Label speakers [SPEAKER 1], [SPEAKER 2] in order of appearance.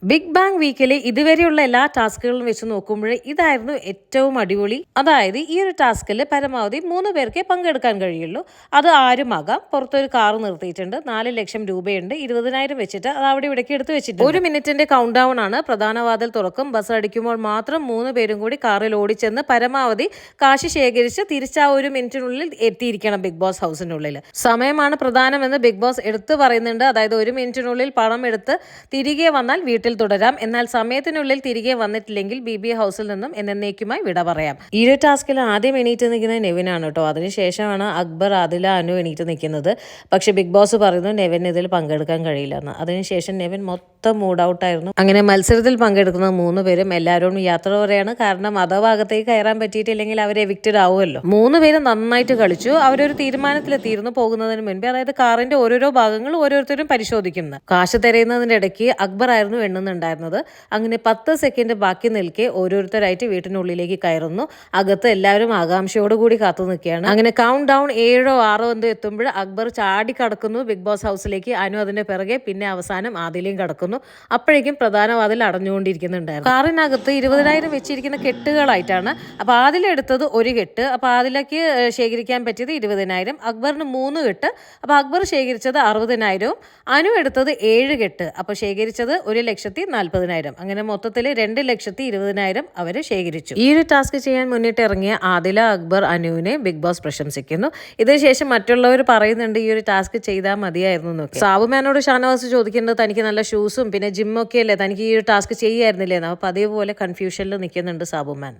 [SPEAKER 1] Big bang വീക്കിലെ ഇതുവരെയുള്ള എല്ലാ ടാസ്കുകളും വെച്ച് നോക്കുമ്പോൾ ഇതായിരുന്നു ഏറ്റവും അടിപൊളി. അതായത് ഈ ഒരു ടാസ്കിൽ പരമാവധി 3 പേർക്കേ പങ്കെടുക്കാൻ കഴിയുള്ളൂ. അത് ആരുമാകാം. പുറത്തൊരു കാർ നിർത്തിയിട്ടുണ്ട്, 4 ലക്ഷം രൂപയുണ്ട്, 20,000 വെച്ചിട്ട് അത് അവിടെ ഇവിടേക്ക് എടുത്ത് വെച്ചിട്ടുണ്ട്. 1 മിനിറ്റിന്റെ കൗണ്ട് ഡൗൺ ആണ്. പ്രധാന വാതിൽ തുറക്കും. ബസ് അടിക്കുമ്പോൾ മാത്രം 3 പേരും കൂടി കാറിൽ ഓടിച്ചെന്ന് പരമാവധി കാശ് ശേഖരിച്ച് തിരിച്ച് ആ 1 മിനിറ്റിനുള്ളിൽ എത്തിയിരിക്കണം ബിഗ് ബോസ് ഹൗസിനുള്ളിൽ. സമയമാണ് പ്രധാനമെന്ന് ബിഗ് ബോസ് എടുത്തു പറയുന്നുണ്ട്. അതായത് 1 മിനിറ്റിനുള്ളിൽ പണം എടുത്ത് തിരികെ വന്നാൽ വീട്ടിൽ തുടരാം. എന്നാൽ സമയത്തിനുള്ളിൽ തിരികെ വന്നിട്ടില്ലെങ്കിൽ BB ഹൗസിൽ നിന്നും എന്നേക്കുമായി വിട പറയാം. ഈ ഒരു ടാസ്കിൽ ആദ്യം എണീറ്റ് നിൽക്കുന്നത് നെവിനാണ് കേട്ടോ. അതിനുശേഷമാണ് അക്ബർ, ആദില, അനു എണീറ്റ് നിൽക്കുന്നത്. പക്ഷെ ബിഗ് ബോസ് പറയുന്നു നെവിൻ ഇതിൽ പങ്കെടുക്കാൻ കഴിയില്ലെന്ന്. അതിനുശേഷം നെവിൻ മൊത്തം മൂഡ് ഔട്ടായിരുന്നു. അങ്ങനെ മത്സരത്തിൽ പങ്കെടുക്കുന്ന 3 പേരും എല്ലാവരോടും യാത്ര പറയാണ്. കാരണം അധഭാഗത്തേക്ക് കയറാൻ പറ്റിയിട്ടില്ലെങ്കിൽ അവർ എവിക്റ്റഡ് ആവുമല്ലോ. 3 പേരും നന്നായിട്ട് കളിച്ചു. അവരൊരു തീരുമാനത്തിലെത്തിയിരുന്നു പോകുന്നതിന് മുൻപേ. അതായത് കാറിന്റെ ഓരോരോ ഭാഗങ്ങൾ ഓരോരുത്തരും പരിശോധിക്കുന്നു. കാശ് തിരയുന്നതിന്റെ ഇടയ്ക്ക് അക്ബർ ആയിരുന്നു എണ്ണുന്നുണ്ടായിരുന്നത്. അങ്ങനെ 10 സെക്കൻഡ് ബാക്കി നിൽക്കെ ഓരോരുത്തരായിട്ട് വീട്ടിനുള്ളിലേക്ക് കയറുന്നു. അകത്ത് എല്ലാവരും ആകാംക്ഷയോടുകൂടി കാത്തു നിൽക്കുകയാണ്. അങ്ങനെ കൗണ്ട് ഡൗൺ 7 6 എന്തോ എത്തുമ്പോൾ അക്ബർ ചാടി കടക്കുന്നു ബിഗ് ബോസ് ഹൗസിലേക്ക്. അനു അതിന്റെ പിറകെ, പിന്നെ അവസാനം ആദിലയും കടക്കുന്നു. അപ്പോഴേക്കും പ്രധാന വാതിൽ അടഞ്ഞുകൊണ്ടിരിക്കുന്നുണ്ടായിരുന്നു. കാറിനകത്ത് 20,000 വെച്ചിരിക്കുന്ന കെട്ടുകളായിട്ടാണ്. അപ്പൊ ആദിലെടുത്തത് 1 കെട്ട്. അപ്പൊ ആദിലക്ക് ശേഖരിക്കാൻ പറ്റിയത് 20,000, അക്ബറിന് 3 കെട്ട്. അപ്പൊ അക്ബർ ശേഖരിച്ചത് 60,000, അനു എടുത്തത് 7 കെട്ട്. അപ്പൊ ശേഖരിച്ചത് 1,40,000. അങ്ങനെ മൊത്തത്തിൽ 2,20,000 അവർ ശേഖരിച്ചു. ഈ ഒരു ടാസ്ക് ചെയ്യാൻ മുന്നിട്ട് ഇറങ്ങിയ ആദില, അക്ബർ, അനുവിനെ ബിഗ് ബോസ് പ്രശംസിക്കുന്നു. ഇതിനുശേഷം മറ്റുള്ളവർ പറയുന്നുണ്ട് ഈ ഒരു ടാസ്ക് ചെയ്താൽ മതിയായിരുന്നു എന്നൊക്കെ. സാബുമാനോട് ഷാനവാസ് ചോദിക്കുന്നത് തനിക്ക് നല്ല ഷൂസും പിന്നെ ജിമ്മൊക്കെ അല്ലേ, തനിക്ക് ഈ ഒരു ടാസ്ക് ചെയ്യായിരുന്നില്ലേ എന്ന്. അപ്പോൾ അതേപോലെ കൺഫ്യൂഷനിൽ നിൽക്കുന്നുണ്ട് സാബുമാൻ.